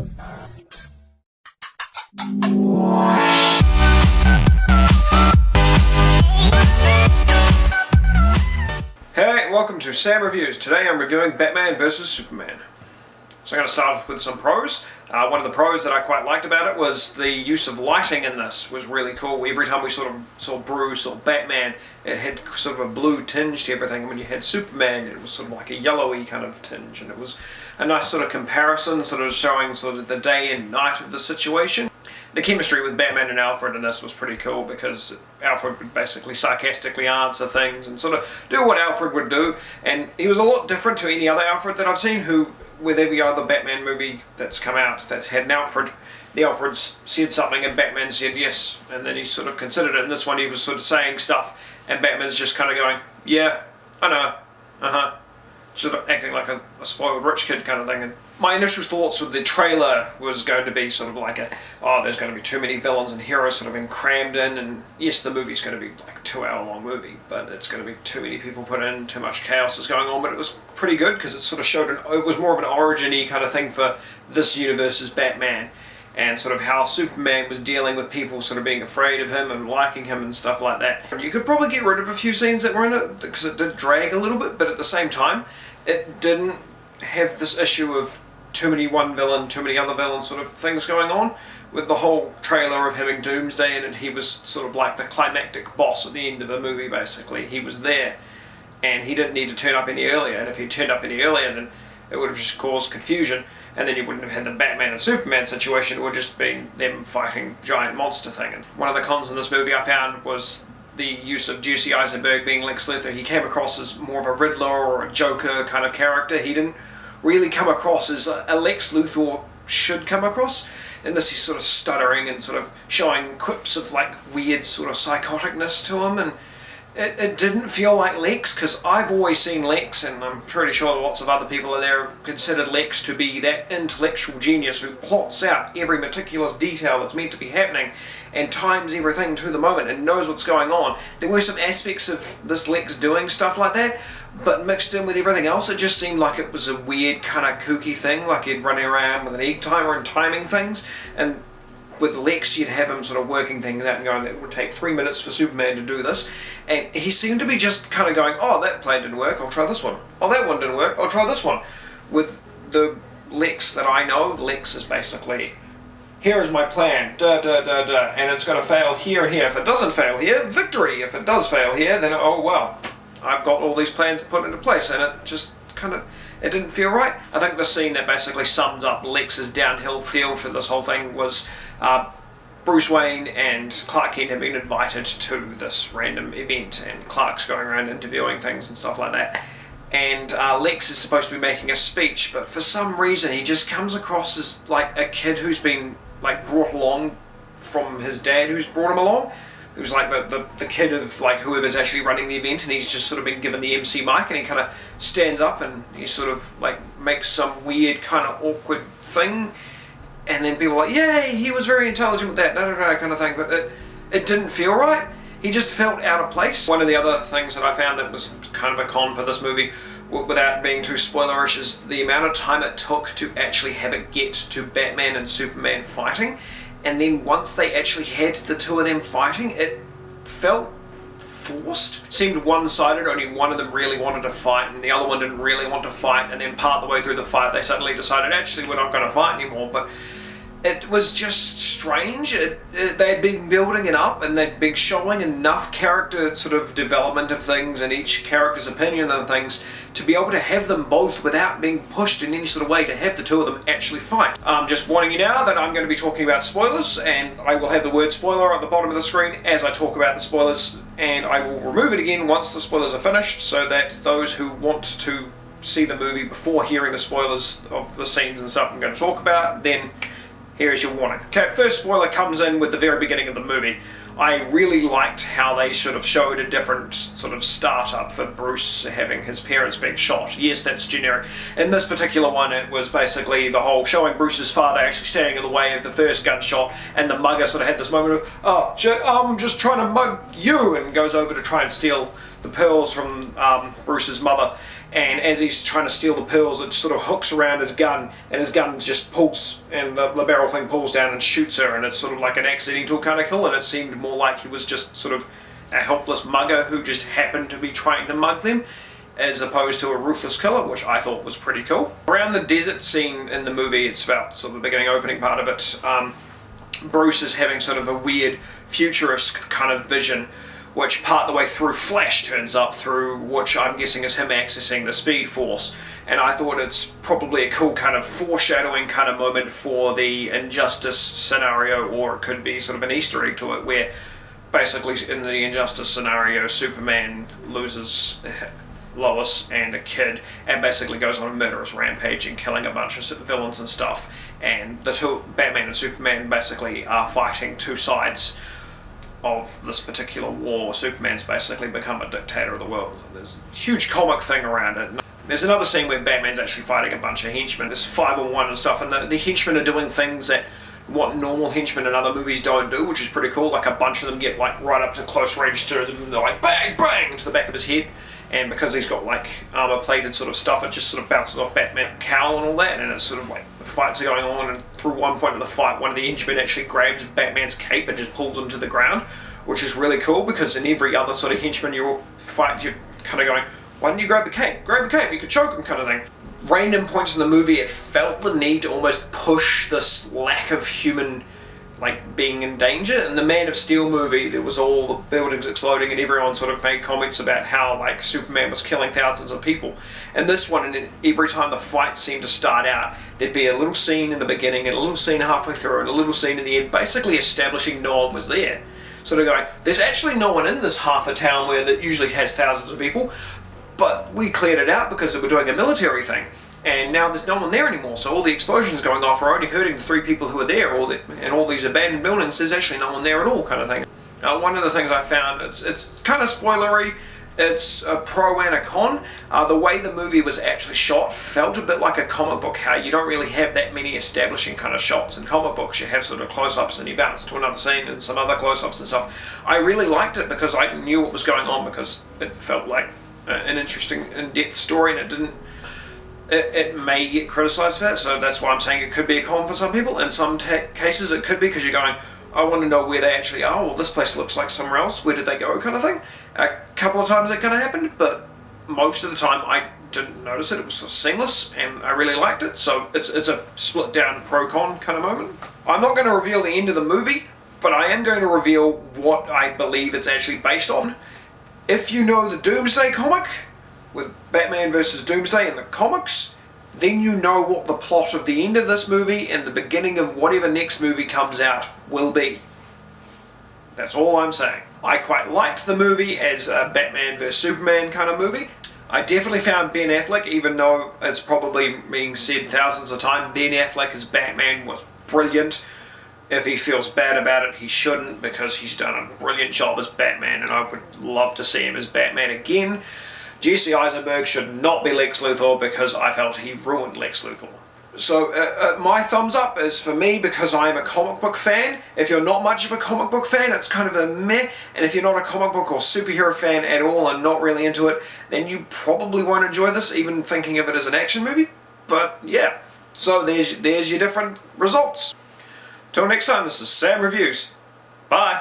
Hey, welcome to Sam Reviews. Today I'm reviewing Batman vs Superman. So I'm going to start with some pros. One of the pros that I quite liked about it was the use of lighting in this was really cool. Every time we sort of saw Bruce or Batman, it had sort of a blue tinge to everything. When you had Superman, it was sort of like a yellowy kind of tinge, and it was a nice sort of comparison, sort of showing sort of the day and night of the situation. The chemistry with Batman and Alfred in this was pretty cool because Alfred would basically sarcastically answer things and sort of do what Alfred would do, and he was a lot different to any other Alfred that I've seen, who, with every other Batman movie that's come out that's had an Alfred, the Alfred said something and Batman said yes, and then he sort of considered it. In this one he was sort of saying stuff and Batman's just kind of going, yeah, I know, sort of acting like a spoiled rich kid kind of thing. And my initial thoughts with the trailer was going to be sort of like there's going to be too many villains and heroes sort of been crammed in, and yes, the movie's going to be like a 2-hour long movie, but it's going to be too many people put in, too much chaos is going on. But it was pretty good because it sort of showed it was more of an origin-y kind of thing for this universe's Batman, and sort of how Superman was dealing with people sort of being afraid of him and liking him and stuff like that. You could probably get rid of a few scenes that were in it because it did drag a little bit, but at the same time it didn't have this issue of too many one villain, too many other villains sort of things going on. With the whole trailer of having Doomsday in it, he was sort of like the climactic boss at the end of the movie basically. He was there and he didn't need to turn up any earlier, and if he turned up any earlier then it would have just caused confusion, and then you wouldn't have had the Batman and Superman situation. It would have just been them fighting giant monster thing. And one of the cons in this movie I found was the use of Jesse Eisenberg being Lex Luthor. He came across as more of a Riddler or a Joker kind of character. He didn't really come across as a Lex Luthor should come across. In this he's sort of stuttering and sort of showing quips of like weird sort of psychoticness to him, and it didn't feel like Lex, because I've always seen Lex, and I'm pretty sure lots of other people in there have considered Lex to be that intellectual genius who plots out every meticulous detail that's meant to be happening and times everything to the moment and knows what's going on. There were some aspects of this Lex doing stuff like that, but mixed in with everything else it just seemed like it was a weird kind of kooky thing, like he'd running around with an egg timer and timing things. And with Lex you'd have him sort of working things out and going, it would take 3 minutes for Superman to do this, and he seemed to be just kind of going, oh, that plan didn't work, I'll try this one. Oh, that one didn't work, I'll try this one. With the Lex that I know, Lex is basically, here is my plan, and it's going to fail here and here. If it doesn't fail here, victory. If it does fail here, then oh well, I've got all these plans put into place, and it just kind of, it didn't feel right. I think the scene that basically sums up Lex's downhill feel for this whole thing was Bruce Wayne and Clark Kent have been invited to this random event, and Clark's going around interviewing things and stuff like that. And Lex is supposed to be making a speech, but for some reason he just comes across as like a kid who's been like brought along from his dad who's brought him along. Who's like the kid of like whoever's actually running the event, and he's just sort of been given the MC mic, and he kind of stands up and he sort of like makes some weird kind of awkward thing, and then people are like, yay, he was very intelligent with that, kind of thing, but it didn't feel right. He just felt out of place. One of the other things that I found that was kind of a con for this movie, without being too spoilerish, is the amount of time it took to actually have it get to Batman and Superman fighting. And then once they actually had the two of them fighting, it felt forced. It seemed one-sided, only one of them really wanted to fight and the other one didn't really want to fight, and then part of the way through the fight they suddenly decided, actually we're not going to fight anymore. But it was just strange. They'd been building it up and they'd been showing enough character sort of development of things and each character's opinion on things to be able to have them both without being pushed in any sort of way to have the two of them actually fight. Just warning you now that I'm going to be talking about spoilers, and I will have the word spoiler at the bottom of the screen as I talk about the spoilers, and I will remove it again once the spoilers are finished so that those who want to see the movie before hearing the spoilers of the scenes and stuff I'm going to talk about, then here's your warning. Okay, first spoiler comes in with the very beginning of the movie. I really liked how they sort of showed a different sort of startup for Bruce having his parents being shot. Yes, that's generic. In this particular one, it was basically the whole showing Bruce's father actually standing in the way of the first gunshot, and the mugger sort of had this moment of, oh shit, I'm just trying to mug you, and goes over to try and steal the pearls from Bruce's mother. and as he's trying to steal the pearls, it sort of hooks around his gun, and his gun just pulls, and the barrel thing pulls down and shoots her, and it's sort of like an accidental kind of kill, and it seemed more like he was just sort of a helpless mugger who just happened to be trying to mug them, as opposed to a ruthless killer, which I thought was pretty cool. Around the desert scene in the movie, it's about sort of the beginning opening part of it, Bruce is having sort of a weird futurist kind of vision, which part the way through Flash turns up through, which I'm guessing is him accessing the Speed Force. And I thought it's probably a cool kind of foreshadowing kind of moment for the Injustice scenario, or it could be sort of an Easter egg to it, where basically in the Injustice scenario, Superman loses Lois and a kid, and basically goes on a murderous rampage and killing a bunch of villains and stuff. And the two, Batman and Superman, basically are fighting two sides of this particular war. Superman's basically become a dictator of the world. There's a huge comic thing around it. There's another scene where Batman's actually fighting a bunch of henchmen. There's 5-on-1 and stuff, and the henchmen are doing things that what normal henchmen in other movies don't do, which is pretty cool. Like, a bunch of them get like right up to close range to him, and they're like bang, bang into the back of his head. And because he's got like armor-plated sort of stuff, it just sort of bounces off Batman's cowl and all that, and it's sort of like the fights are going on, and through one point of the fight, one of the henchmen actually grabs Batman's cape and just pulls him to the ground, which is really cool, because in every other sort of henchman you fight, you're kind of going, why didn't you grab the cape? Grab the cape, you could choke him, kind of thing. Random points in the movie, it felt the need to almost push this lack of human like being in danger. In the Man of Steel movie, there was all the buildings exploding and everyone sort of made comments about how like Superman was killing thousands of people. And this one, and every time the fight seemed to start out, there'd be a little scene in the beginning and a little scene halfway through and a little scene in the end, basically establishing no one was there. Sort of going, there's actually no one in this half a town where that usually has thousands of people, but we cleared it out because we're doing a military thing. And now there's no one there anymore, so all the explosions going off are only hurting the 3 people who are there, and all these abandoned buildings, there's actually no one there at all, kind of thing. One of the things I found, it's kind of spoilery, it's a pro and a con. The way the movie was actually shot felt a bit like a comic book, how you don't really have that many establishing kind of shots in comic books. You have sort of close-ups and you bounce to another scene and some other close-ups and stuff. I really liked it because I knew what was going on, because it felt like an interesting, in-depth story, and it didn't. It may get criticised for that, so that's why I'm saying it could be a con for some people. In some cases it could be, because you're going, I want to know where they actually are. Well, this place looks like somewhere else. Where did they go, kind of thing. A couple of times that kind of happened, but most of the time I didn't notice it. It was sort of seamless, and I really liked it. So it's a split down pro-con kind of moment. I'm not going to reveal the end of the movie, but I am going to reveal what I believe it's actually based on. If you know the Doomsday comic, with Batman vs. Doomsday in the comics, then you know what the plot of the end of this movie and the beginning of whatever next movie comes out will be. That's all I'm saying. I quite liked the movie as a Batman vs. Superman kind of movie. I definitely found Ben Affleck, even though it's probably being said thousands of times, Ben Affleck as Batman was brilliant. If he feels bad about it, he shouldn't, because he's done a brilliant job as Batman, and I would love to see him as Batman again. Jesse Eisenberg should not be Lex Luthor, because I felt he ruined Lex Luthor. So my thumbs up is for me, because I am a comic book fan. If you're not much of a comic book fan, it's kind of a meh. And if you're not a comic book or superhero fan at all and not really into it, then you probably won't enjoy this, even thinking of it as an action movie. But yeah, so there's your different results. Till next time, this is Sam Reviews. Bye.